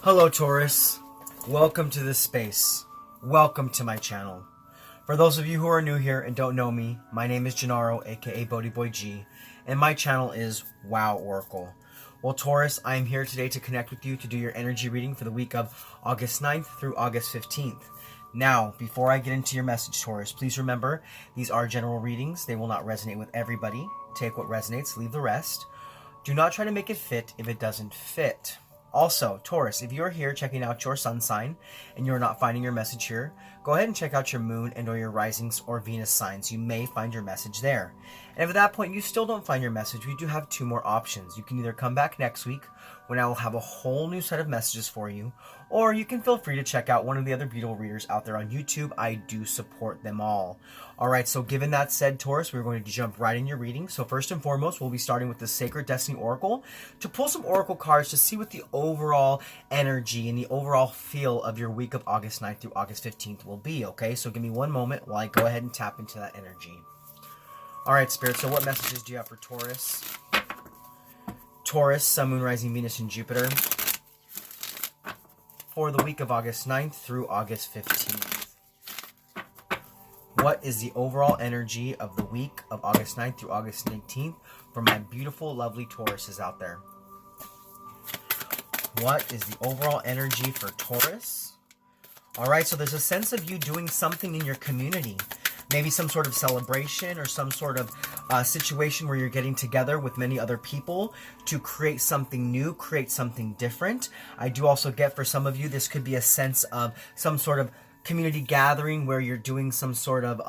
Hello Taurus, welcome to this space, welcome to my channel. For those of you who are new here and don't know me, my name is Gennaro, aka BhodiBoy G, and my channel is Wow Oracle. Well Taurus, I am here today to connect with you to do your energy reading for the week of August 9th through August 15th. Now, before I get into your message Taurus, please remember these are general readings, they will not resonate with everybody. Take what resonates, leave the rest. Do not try to make it fit if it doesn't fit. Also, Taurus, if you're here checking out your sun sign and you're not finding your message here, go ahead and check out your moon and or your risings or Venus signs. You may find your message there. And if at that point you still don't find your message, we do have two more options. You can either come back next week when I will have a whole new set of messages for you, or you can feel free to check out one of the other beautiful readers out there on YouTube. I do support them all. Alright, so given that said, Taurus, we're going to jump right in your reading. So first and foremost, we'll be starting with the Sacred Destiny Oracle to pull some Oracle cards to see what the overall energy and the overall feel of your week of August 9th through August 15th will be, okay? So give me one moment while I go ahead and tap into that energy. Alright, Spirit, so what messages do you have for Taurus? Taurus, Sun, Moon, Rising, Venus, and Jupiter for the week of August 9th through August 15th. What is the overall energy of the week of August 9th through August 19th for my beautiful, lovely Tauruses out there? What is the overall energy for Taurus? Alright, so there's a sense of you doing something in your community. Maybe some sort of celebration or some sort of situation where you're getting together with many other people to create something new, create something different. I do also get for some of you, this could be a sense of some sort of community gathering where you're doing some sort of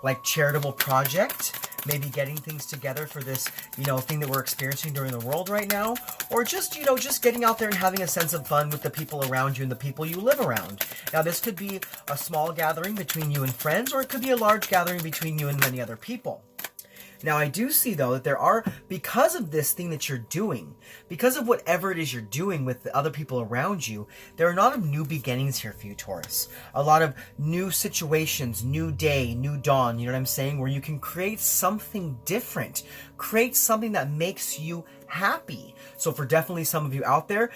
like charitable project, maybe getting things together for this, thing that we're experiencing during the world right now, or just, just getting out there and having a sense of fun with the people around you and the people you live around. Now, this could be a small gathering between you and friends, or it could be a large gathering between you and many other people. Now, I do see, though, that there are, because of this thing that you're doing, because of whatever it is you're doing with the other people around you, there are a lot of new beginnings here for you, Taurus. A lot of new situations, new day, new dawn, you know what I'm saying? Where you can create something different, create something that makes you happy. So for definitely some of you out there,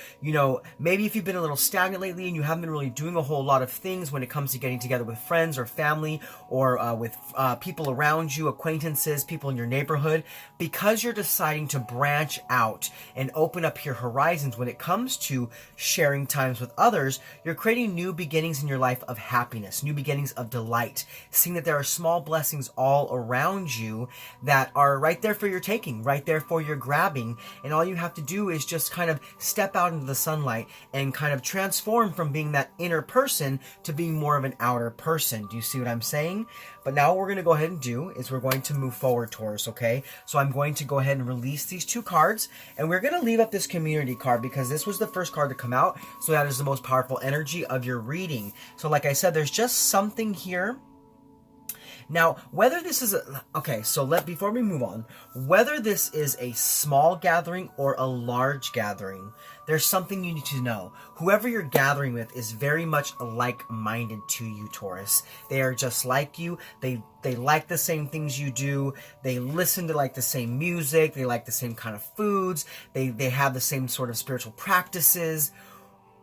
maybe if you've been a little stagnant lately and you haven't been really doing a whole lot of things when it comes to getting together with friends or family or with people around you, acquaintances, people in your neighborhood, because you're deciding to branch out and open up your horizons when it comes to sharing times with others, you're creating new beginnings in your life of happiness, new beginnings of delight, seeing that there are small blessings all around you that are right there for your taking, right there for your grabbing. And all you have to do is just kind of step out into the sunlight and kind of transform from being that inner person to being more of an outer person. Do you see what I'm saying? But now what we're going to go ahead and do is we're going to move forward, Taurus, okay? So I'm going to go ahead and release these two cards, and we're going to leave up this community card because this was the first card to come out, so that is the most powerful energy of your reading. So like I said, there's just something here. Now, whether this is before we move on, whether this is a small gathering or a large gathering, there's something you need to know. Whoever you're gathering with is very much like-minded to you, Taurus. They are just like you. They like the same things you do. They listen to the same music. They like the same kind of foods. They have the same sort of spiritual practices.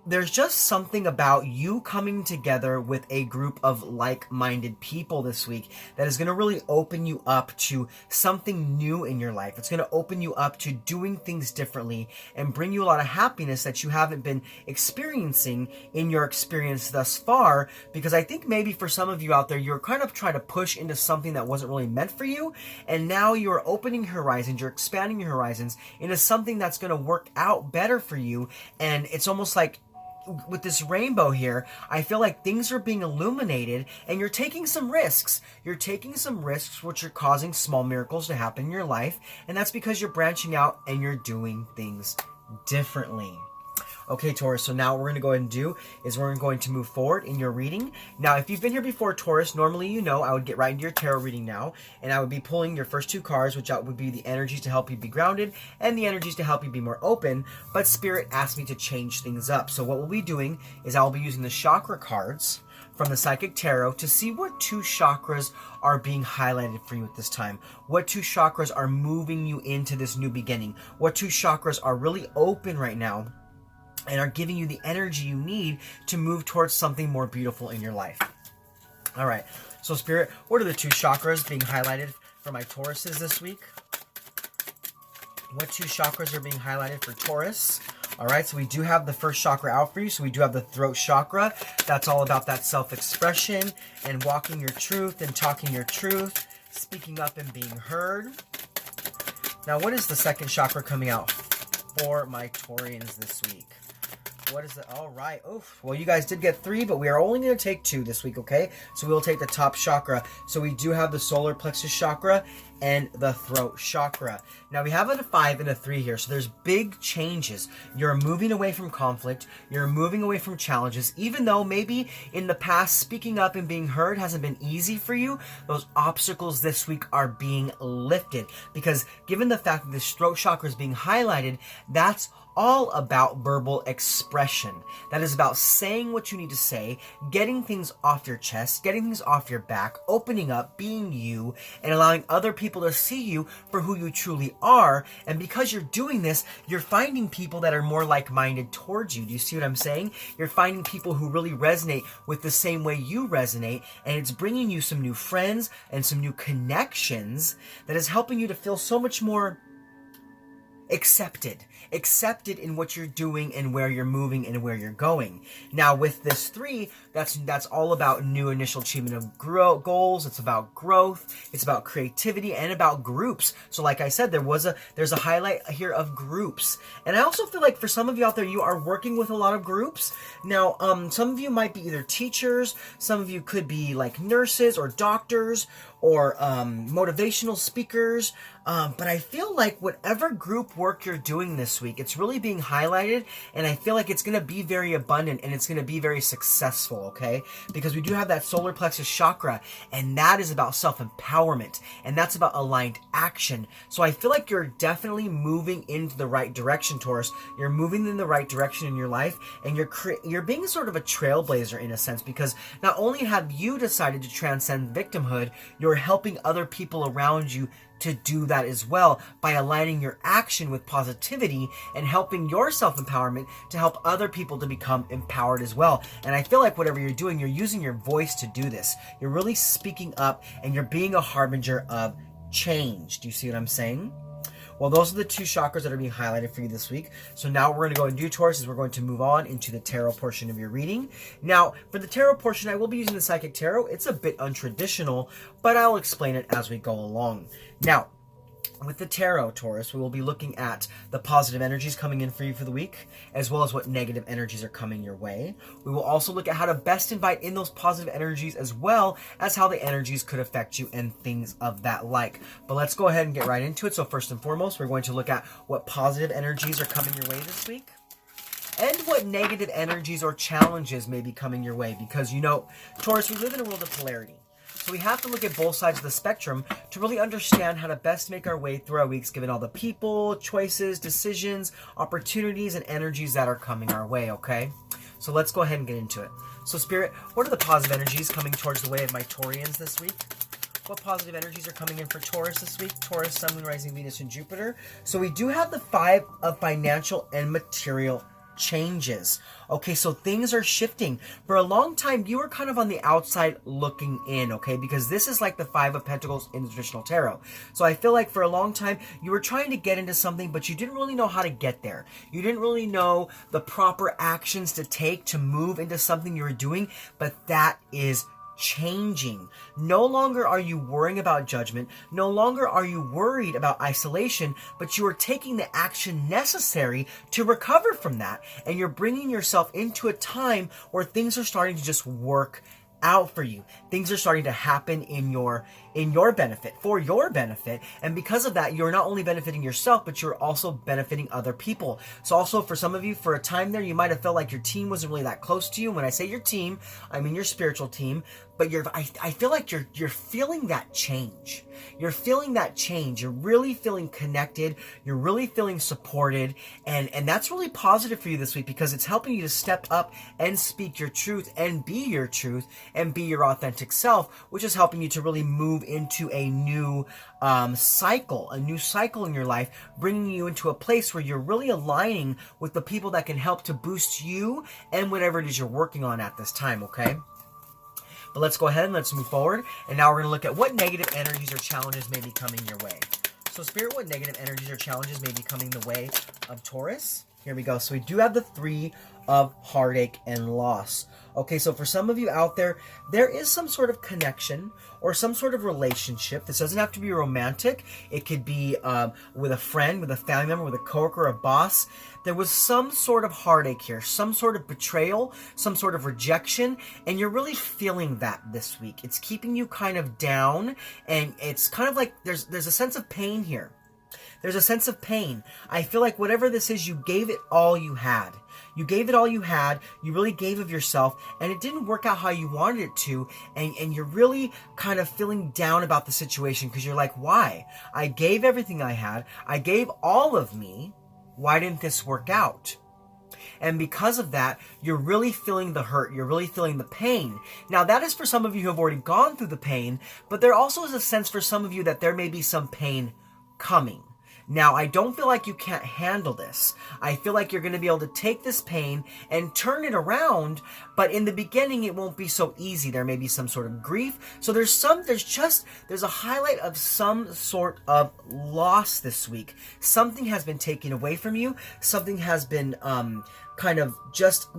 There's just something about you coming together with a group of like-minded people this week that is going to really open you up to something new in your life. It's going to open you up to doing things differently and bring you a lot of happiness that you haven't been experiencing in your experience thus far, because I think maybe for some of you out there, you're kind of trying to push into something that wasn't really meant for you, and now you're opening your horizons, you're expanding your horizons into something that's going to work out better for you, and it's almost like with this rainbow here, I feel like things are being illuminated and you're taking some risks. You're taking some risks which are causing small miracles to happen in your life, and that's because you're branching out and you're doing things differently. Okay, Taurus, so now what we're going to go ahead and do is we're going to move forward in your reading. Now, if you've been here before, Taurus, normally I would get right into your tarot reading now, and I would be pulling your first two cards, which would be the energies to help you be grounded and the energies to help you be more open, but Spirit asked me to change things up. So what we'll be doing is I'll be using the chakra cards from the Psychic Tarot to see what two chakras are being highlighted for you at this time. What two chakras are moving you into this new beginning? What two chakras are really open right now and are giving you the energy you need to move towards something more beautiful in your life. All right, so Spirit, what are the 2 chakras being highlighted for my Tauruses this week? What 2 chakras are being highlighted for Taurus? All right, so we do have the first chakra out for you. So we do have the throat chakra. That's all about that self-expression and walking your truth and talking your truth, speaking up and being heard. Now, what is the second chakra coming out for my Taurians this week? What is it? All right. Oof. Well, you guys did get 3, but we are only going to take 2 this week, okay? So we'll take the top chakra. So we do have the solar plexus chakra and the throat chakra. Now we have a 5 and a 3 here, so there's big changes. You're moving away from conflict. You're moving away from challenges. Even though maybe in the past speaking up and being heard hasn't been easy for you, those obstacles this week are being lifted. Because given the fact that this throat chakra is being highlighted, that's all about verbal expression. That is about saying what you need to say, getting things off your chest, getting things off your back, opening up, being you, and allowing other people to see you for who you truly are. And because you're doing this, you're finding people that are more like-minded towards you. Do you see what I'm saying? You're finding people who really resonate with the same way you resonate, and it's bringing you some new friends and some new connections that is helping you to feel so much more accepted in what you're doing and where you're moving and where you're going. Now with this 3, that's all about new initial achievement of goals. It's about growth. It's about creativity and about groups. So like I said, there's a highlight here of groups. And I also feel like for some of you out there, you are working with a lot of groups. Now, some of you might be either teachers, some of you could be like nurses or doctors or motivational speakers. But I feel like whatever group work you're doing this week, it's really being highlighted, and I feel like it's going to be very abundant and it's going to be very successful, okay? Because we do have that solar plexus chakra, and that is about self-empowerment, and that's about aligned action. So I feel like you're definitely moving into the right direction, Taurus. You're moving in the right direction in your life, and you're being sort of a trailblazer in a sense, because not only have you decided to transcend victimhood, you're helping other people around you to do that as well by aligning your action with positivity and helping your self-empowerment to help other people to become empowered as well. And I feel like whatever you're doing, you're using your voice to do this. You're really speaking up and you're being a harbinger of change. Do you see what I'm saying? Well, those are the 2 chakras that are being highlighted for you this week. So now we're going to go and do, Taurus, is we're going to move on into the tarot portion of your reading. Now, for the tarot portion, I will be using the Psychic Tarot. It's a bit untraditional, but I'll explain it as we go along. Now, with the tarot, Taurus, we will be looking at the positive energies coming in for you for the week, as well as what negative energies are coming your way. We will also look at how to best invite in those positive energies, as well as how the energies could affect you and things of that like. But let's go ahead and get right into it. So first and foremost, we're going to look at what positive energies are coming your way this week, and what negative energies or challenges may be coming your way. Because, you know, Taurus, we live in a world of polarity. So we have to look at both sides of the spectrum to really understand how to best make our way through our weeks, given all the people, choices, decisions, opportunities, and energies that are coming our way, okay? So let's go ahead and get into it. So Spirit, what are the positive energies coming towards the way of my Taurians this week? What positive energies are coming in for Taurus this week? Taurus, Sun, Moon, Rising, Venus, and Jupiter. So we do have the 5 of financial and material changes. Okay, so things are shifting. For a long time, you were kind of on the outside looking in, okay? Because this is like the 5 of Pentacles in the traditional tarot. So I feel like for a long time, you were trying to get into something, but you didn't really know how to get there. You didn't really know the proper actions to take to move into something you were doing, but that is changing. No longer are you worrying about judgment. No longer are you worried about isolation, but you are taking the action necessary to recover from that. And you're bringing yourself into a time where things are starting to just work out for you. Things are starting to happen in your benefit, for your benefit. And because of that, you're not only benefiting yourself, but you're also benefiting other people. So also for some of you, for a time there, you might have felt like your team wasn't really that close to you. When I say your team, I mean your spiritual team. But I feel like you're feeling that change. You're feeling that change. You're really feeling connected. You're really feeling supported. And that's really positive for you this week, because it's helping you to step up and speak your truth and be your truth and be your authentic self, which is helping you to really move into a new cycle in your life, bringing you into a place where you're really aligning with the people that can help to boost you and whatever it is you're working on at this time, okay? But let's go ahead and let's move forward. And now we're going to look at what negative energies or challenges may be coming your way. So Spirit, what negative energies or challenges may be coming the way of Taurus? Here we go. So we do have the 3 of heartache and loss. Okay, so for some of you out there, there is some sort of connection or some sort of relationship. This doesn't have to be romantic. It could be with a friend, with a family member, with a coworker, a boss. There was some sort of heartache here, some sort of betrayal, some sort of rejection, and you're really feeling that this week. It's keeping you kind of down, and it's kind of like there's a sense of pain here. There's a sense of pain. I feel like whatever this is, you gave it all you had. You gave it all you had. You really gave of yourself, and it didn't work out how you wanted it to, and you're really kind of feeling down about the situation because you're like, why? I gave everything I had. I gave all of me. Why didn't this work out? And because of that, you're really feeling the hurt. You're really feeling the pain. Now, that is for some of you who have already gone through the pain, but there also is a sense for some of you that there may be some pain coming. Now, I don't feel like you can't handle this. I feel like you're going to be able to take this pain and turn it around, but in the beginning, it won't be so easy. There may be some sort of grief. So there's a highlight of some sort of loss this week. Something has been taken away from you. Something has been kind of just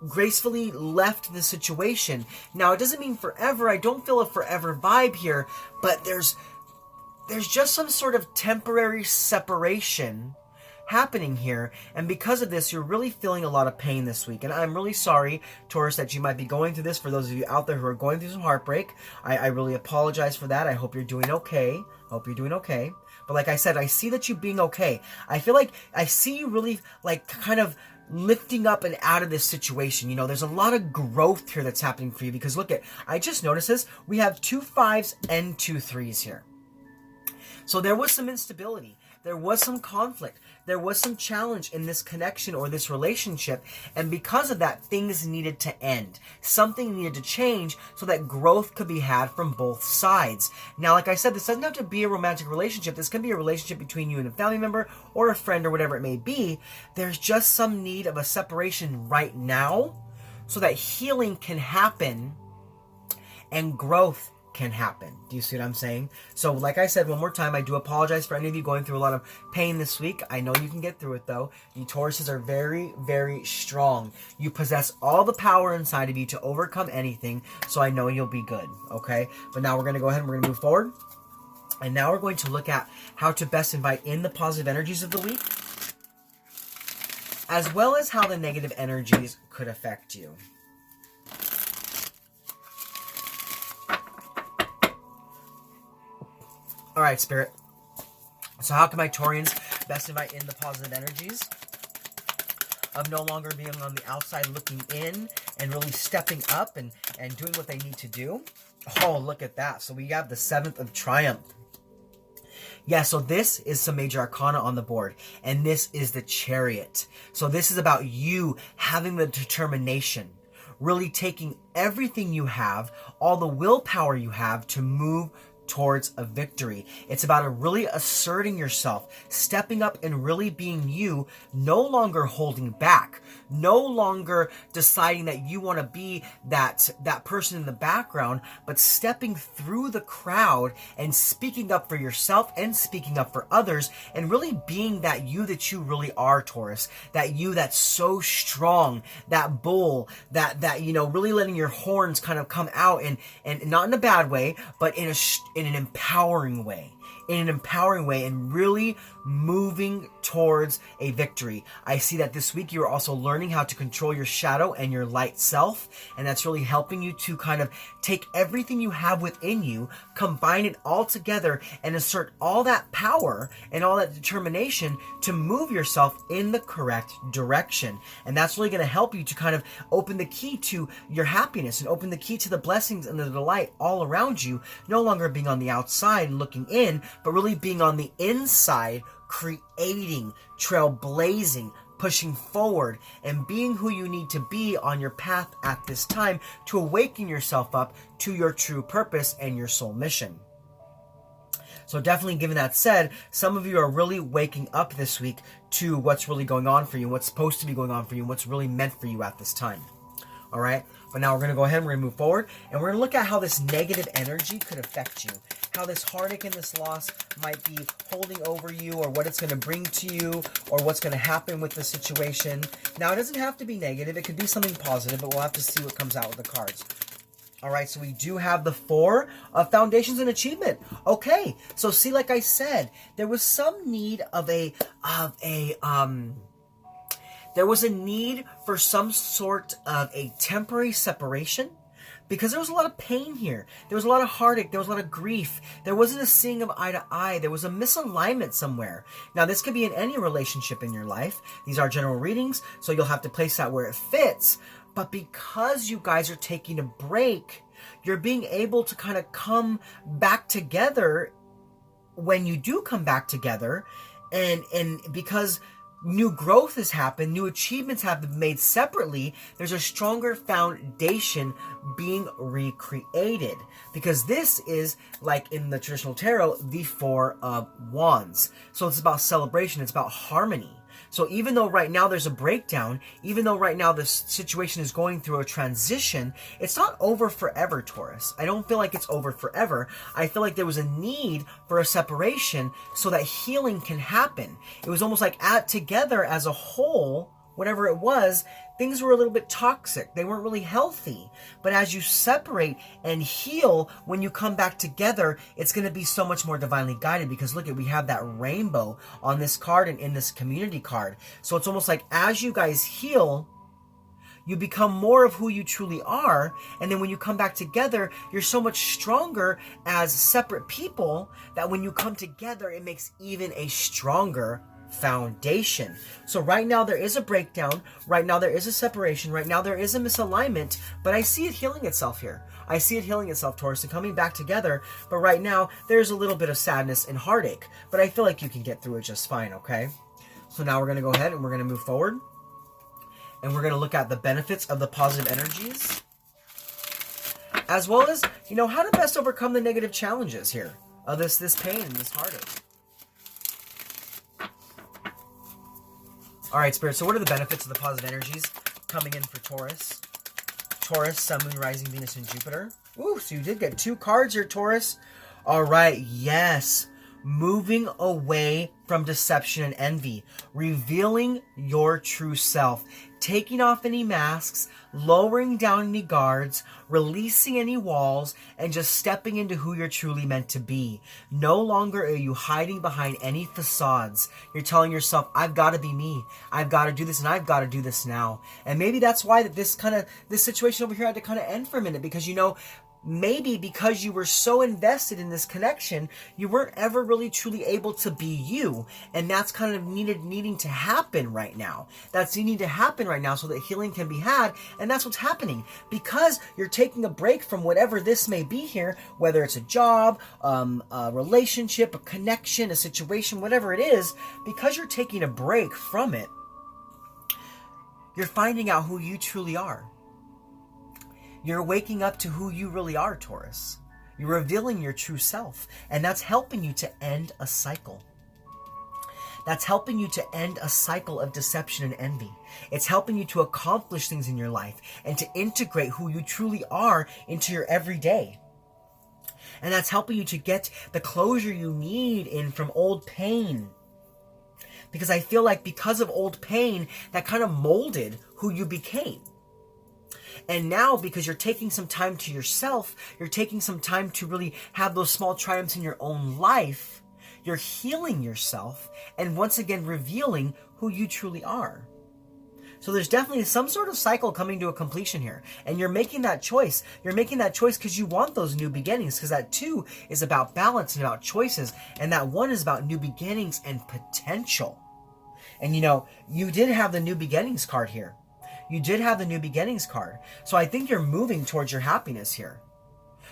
gracefully left the situation. Now, it doesn't mean forever. I don't feel a forever vibe here, but there's just some sort of temporary separation happening here, and because of this, you're really feeling a lot of pain this week. And I'm really sorry, Taurus, that you might be going through this. For those of you out there who are going through some heartbreak, I really apologize for that. I hope you're doing okay. But like I said, I see that you being okay. I feel like I see you really like kind of lifting up and out of this situation. You know, there's a lot of growth here that's happening for you, because look at, I just noticed this. We have 2 5s and 2 3s here. So there was some instability. There was some conflict. There was some challenge in this connection or this relationship. And because of that, things needed to end. Something needed to change so that growth could be had from both sides. Now, like I said, this doesn't have to be a romantic relationship. This can be a relationship between you and a family member or a friend or whatever it may be. There's just some need of a separation right now so that healing can happen and growth can happen. Do you see what I'm saying? So like I said, one more time, I do apologize for any of you going through a lot of pain this week. I know you can get through it though. You Tauruses are very, very strong. You possess all the power inside of you to overcome anything, so I know you'll be good, okay? But now we're going to go ahead and we're going to move forward. And now we're going to look at how to best invite in the positive energies of the week, as well as how the negative energies could affect you. All right, Spirit. So how can my Taurians best invite in the positive energies of no longer being on the outside looking in and really stepping up and doing what they need to do? Oh, look at that. So we have the 7th of Triumph. Yeah, so this is some major arcana on the board, and this is the Chariot. So this is about you having the determination, really taking everything you have, all the willpower you have to move towards a victory. It's about really asserting yourself, stepping up and really being you, no longer holding back, no longer deciding that you want to be that person in the background, but stepping through the crowd and speaking up for yourself and speaking up for others, and really being that you really are, Taurus, that you that's so strong, that bull, that you know, really letting your horns kind of come out, and not in a bad way, but in an empowering way. And really moving towards a victory. I see that this week you're also learning how to control your shadow and your light self, and that's really helping you to kind of take everything you have within you, combine it all together, and assert all that power and all that determination to move yourself in the correct direction. And that's really going to help you to kind of open the key to your happiness and open the key to the blessings and the delight all around you, no longer being on the outside and looking in, but really being on the inside, creating, trailblazing, pushing forward, and being who you need to be on your path at this time to awaken yourself up to your true purpose and your soul mission. So definitely, given that said, some of you are really waking up this week to what's really going on for you, what's supposed to be going on for you, what's really meant for you at this time. All right? But now we're going to go ahead and we're going to move forward, and we're going to look at how this negative energy could affect you. How this heartache and this loss might be holding over you, or what it's going to bring to you, or what's going to happen with the situation. Now, it doesn't have to be negative. It could be something positive, but we'll have to see what comes out with the cards. All right, so we do have the 4 of Foundations and Achievement. Okay, so see, like I said, there was some need there was a need for some sort of a temporary separation, because there was a lot of pain here. There was a lot of heartache. There was a lot of grief. There wasn't a seeing of eye to eye. There was a misalignment somewhere. Now, this could be in any relationship in your life. These are general readings, so you'll have to place that where it fits. But because you guys are taking a break, you're being able to kind of come back together when you do come back together. And because new growth has happened, new achievements have been made separately, there's a stronger foundation being recreated. Because this is, like in the traditional tarot, the 4 of Wands. So it's about celebration, it's about harmony. So even though right now there's a breakdown, even though right now this situation is going through a transition, it's not over forever, Taurus. I don't feel like it's over forever. I feel like there was a need for a separation so that healing can happen. It was almost like together as a whole, whatever it was, things were a little bit toxic. They weren't really healthy. But as you separate and heal, when you come back together, it's going to be so much more divinely guided, because look, we have that rainbow on this card and in this community card. So it's almost like as you guys heal, you become more of who you truly are. And then when you come back together, you're so much stronger as separate people that when you come together, it makes even a stronger foundation. So right now there is a breakdown, right now there is a separation, right now there is a misalignment, but I see it healing itself here. I see it healing itself, Taurus, and coming back together. But right now there's a little bit of sadness and heartache, but I feel like you can get through it just fine. Okay, so now we're going to go ahead and we're going to move forward, and we're going to look at the benefits of the positive energies, as well as, you know, how to best overcome the negative challenges here of this pain and this heartache. All right, Spirit, so what are the benefits of the positive energies coming in for Taurus? Taurus, Sun, Moon, Rising, Venus, and Jupiter. Ooh, so you did get 2 cards here, Taurus. All right, yes. Moving away from deception and envy. Revealing your true self. Taking off any masks. Lowering down any guards. Releasing any walls. And just stepping into who you're truly meant to be. No longer are you hiding behind any facades. You're telling yourself, I've got to be me. I've got to do this, and I've got to do this now. And maybe that's why this situation over here had to kind of end for a minute, because, you know, maybe because you were so invested in this connection, you weren't ever really truly able to be you. And that's kind of needing to happen right now. That's needing to happen right now so that healing can be had. And that's what's happening. Because you're taking a break from whatever this may be here, whether it's a job, a relationship, a connection, a situation, whatever it is, because you're taking a break from it, you're finding out who you truly are. You're waking up to who you really are, Taurus. You're revealing your true self. And that's helping you to end a cycle. That's helping you to end a cycle of deception and envy. It's helping you to accomplish things in your life and to integrate who you truly are into your everyday. And that's helping you to get the closure you need in from old pain. Because I feel like because of old pain, that kind of molded who you became. And now, because you're taking some time to yourself, you're taking some time to really have those small triumphs in your own life, you're healing yourself and once again revealing who you truly are. So there's definitely some sort of cycle coming to a completion here. And you're making that choice. You're making that choice because you want those new beginnings, because that 2 is about balance and about choices. And that 1 is about new beginnings and potential. And you know, you did have the new beginnings card here. You did have the new beginnings card. So I think you're moving towards your happiness here.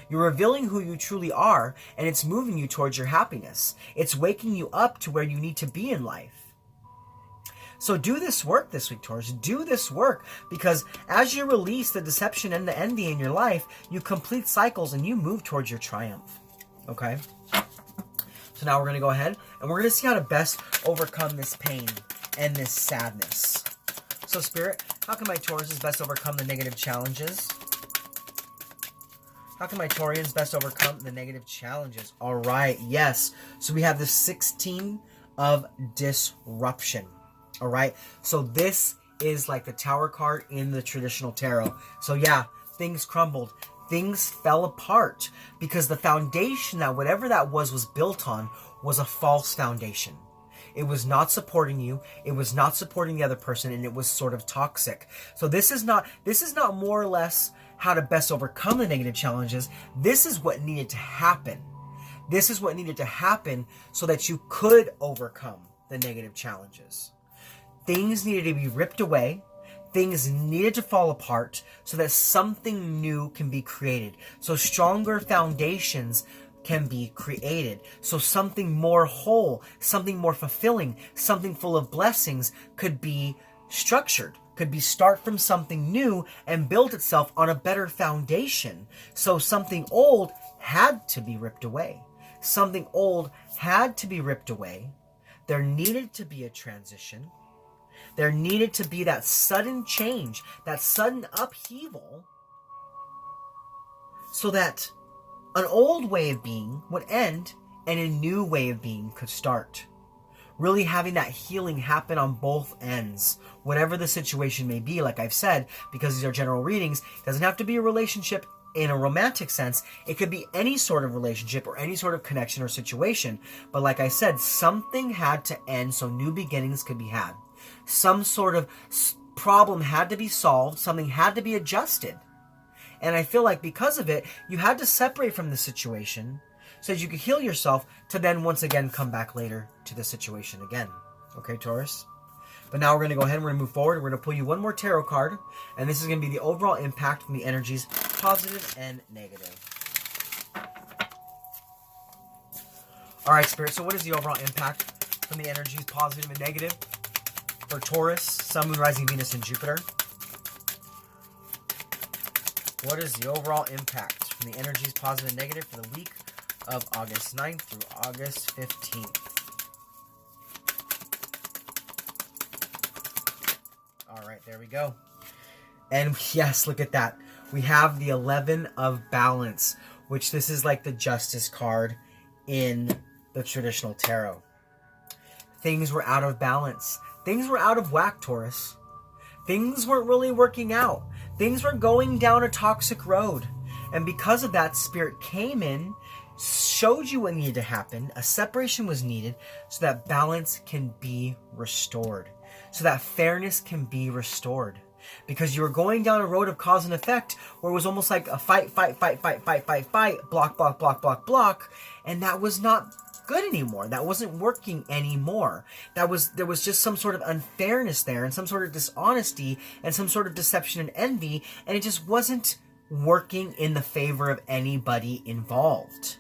You're revealing who you truly are, and it's moving you towards your happiness. It's waking you up to where you need to be in life. So do this work this week, Taurus. Do this work, because as you release the deception and the envy in your life, you complete cycles and you move towards your triumph. Okay? So now we're going to go ahead and we're going to see how to best overcome this pain and this sadness. So Spirit, how can my Tauruses best overcome the negative challenges? How can my Taurians best overcome the negative challenges? All right, yes. So we have the 16 of disruption. All right, so this is like the Tower card in the traditional tarot. So yeah, things crumbled. Things fell apart because the foundation that whatever that was built on was a false foundation. It was not supporting you. It was not supporting the other person, and it was sort of toxic. So this is not more or less how to best overcome the negative challenges. This is what needed to happen. This is what needed to happen so that you could overcome the negative challenges. Things needed to be ripped away. Things needed to fall apart so that something new can be created. So stronger foundations can be created. So something more whole, something more fulfilling, something full of blessings could be structured, could be start from something new and build itself on a better foundation. So something old had to be ripped away. Something old had to be ripped away. There needed to be a transition. There needed to be that sudden change, that sudden upheaval, so that an old way of being would end and a new way of being could start. Really having that healing happen on both ends, whatever the situation may be. Like I've said, because these are general readings, it doesn't have to be a relationship in a romantic sense. It could be any sort of relationship or any sort of connection or situation. But like I said, something had to end so new beginnings could be had. Some sort of problem had to be solved. Something had to be adjusted. And I feel like because of it, you had to separate from the situation so that you could heal yourself to then once again come back later to the situation again. Okay, Taurus? But now we're going to go ahead and we're going to move forward. We're going to pull you one more tarot card. And this is going to be the overall impact from the energies, positive and negative. All right, Spirit. So what is the overall impact from the energies, positive and negative, for Taurus, Sun, Moon, Rising, Venus, and Jupiter? What is the overall impact from the energies, positive and negative, for the week of August 9th through August 15th? All right, there we go. And yes, look at that. We have the 11 of balance, which this is like the Justice card in the traditional tarot. Things were out of balance. Things were out of whack, Taurus. Things weren't really working out. Things were going down a toxic road. And because of that, Spirit came in, showed you what needed to happen. A separation was needed so that balance can be restored. So that fairness can be restored. Because you were going down a road of cause and effect where it was almost like a fight, block, block, block, block, block. And that was not good anymore. That wasn't working anymore. There was just some sort of unfairness there and some sort of dishonesty and some sort of deception and envy, and it just wasn't working in the favor of anybody involved.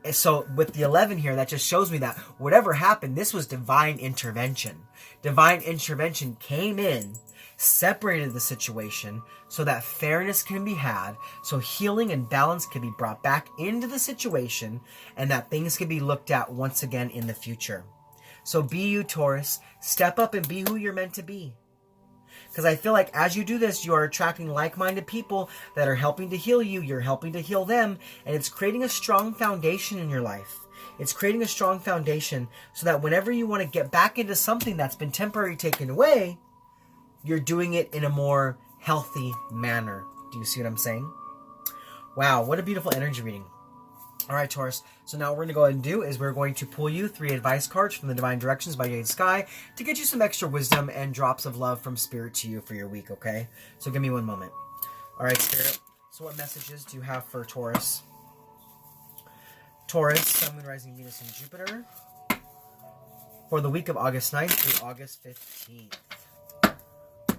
And so with the 11 here, that just shows me that whatever happened, this was divine intervention. Divine intervention came in, separated the situation so that fairness can be had, so healing and balance can be brought back into the situation, and that things can be looked at once again in the future. So be you, Taurus. Step up and be who you're meant to be. Because I feel like as you do this, you are attracting like-minded people that are helping to heal you. You're helping to heal them, and it's creating a strong foundation in your life. It's creating a strong foundation so that whenever you want to get back into something that's been temporarily taken away, you're doing it in a more healthy manner. Do you see what I'm saying? Wow, what a beautiful energy reading. All right, Taurus. So now what we're going to go ahead and do is we're going to pull you 3 advice cards from the Divine Directions by Jade Sky to get you some extra wisdom and drops of love from Spirit to you for your week, okay? So give me one moment. All right, Spirit. So what messages do you have for Taurus? Taurus, Sun, Moon, Rising, Venus, and Jupiter for the week of August 9th through August 15th.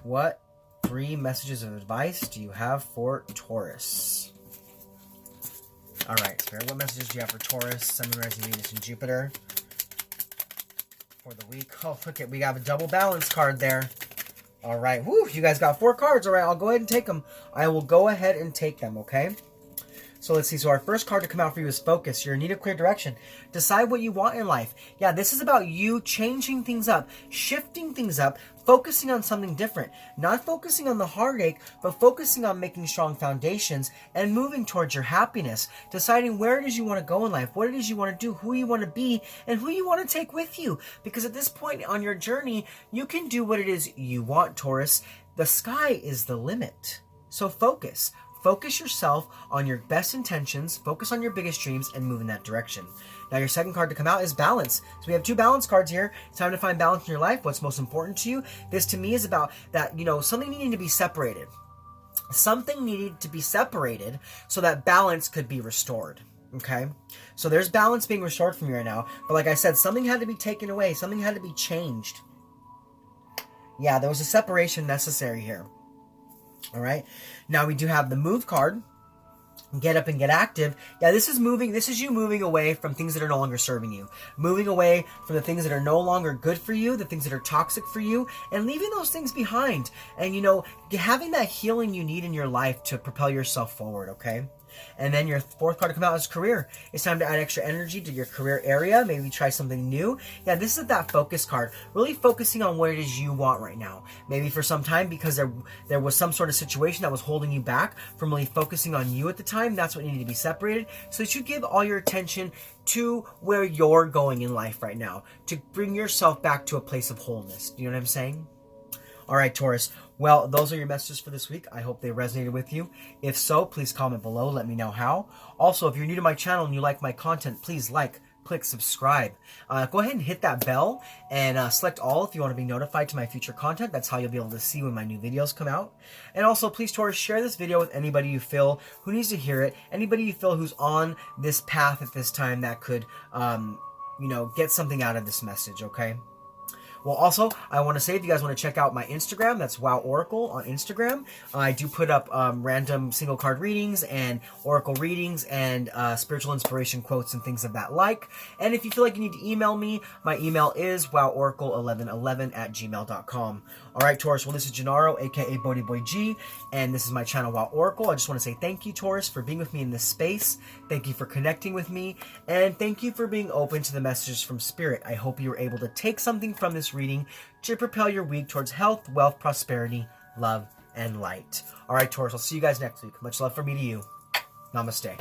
What 3 messages of advice do you have for Taurus? All right, Spirit, what messages do you have for Taurus, Sun, Moon, Rising, Venus, and Jupiter for the week? Oh, look at, we have a double balance card there. All right, woo, you guys got 4 cards. All right, I'll go ahead and take them. I will go ahead and take them, okay? So let's see. So our first card to come out for you is focus. You're in need of clear direction. Decide what you want in life. Yeah, this is about you changing things up, shifting things up, focusing on something different. Not focusing on the heartache, but focusing on making strong foundations and moving towards your happiness. Deciding where it is you want to go in life, what it is you want to do, who you want to be, and who you want to take with you. Because at this point on your journey, you can do what it is you want, Taurus. The sky is the limit. So focus. Focus yourself on your best intentions, focus on your biggest dreams, and move in that direction. Now your second card to come out is balance. So we have 2 balance cards here. It's time to find balance in your life. What's most important to you? This to me is about that, something needing to be separated. Something needed to be separated so that balance could be restored. Okay? So there's balance being restored from you right now. But like I said, something had to be taken away. Something had to be changed. Yeah, there was a separation necessary here. All right. Now we do have the move card. Get up and get active. Yeah, this is moving. This is you moving away from things that are no longer serving you. Moving away from the things that are no longer good for you, the things that are toxic for you, and leaving those things behind. And, having that healing you need in your life to propel yourself forward, okay? And then your fourth card to come out is career. It's time to add extra energy to your career area. Maybe try something new. Yeah, this is that focus card. Really focusing on what it is you want right now. Maybe for some time because there was some sort of situation that was holding you back from really focusing on you at the time. That's what needed to be separated. So that you give all your attention to where you're going in life right now. To bring yourself back to a place of wholeness. Do you know what I'm saying? All right, Taurus. Well, those are your messages for this week. I hope they resonated with you. If so, please comment below. Let me know how. Also, if you're new to my channel and you like my content, please click subscribe. Go ahead and hit that bell and select all if you want to be notified to my future content. That's how you'll be able to see when my new videos come out. And also, please, Taurus, share this video with anybody you feel who needs to hear it. Anybody you feel who's on this path at this time that could, get something out of this message, okay? Well, also, I want to say if you guys want to check out my Instagram, that's Wow Oracle on Instagram. I do put up random single card readings and oracle readings and spiritual inspiration quotes and things of that like. And if you feel like you need to email me, my email is woworacle1111@gmail.com. All right, Taurus. Well, this is Gennaro, aka BhodiBoy G, and this is my channel Wow Oracle. I just want to say thank you, Taurus, for being with me in this space. Thank you for connecting with me, and thank you for being open to the messages from Spirit. I hope you were able to take something from this reading to propel your week towards health, wealth, prosperity, love, and light. All right, Taurus, I'll see you guys next week. Much love from me to you. Namaste.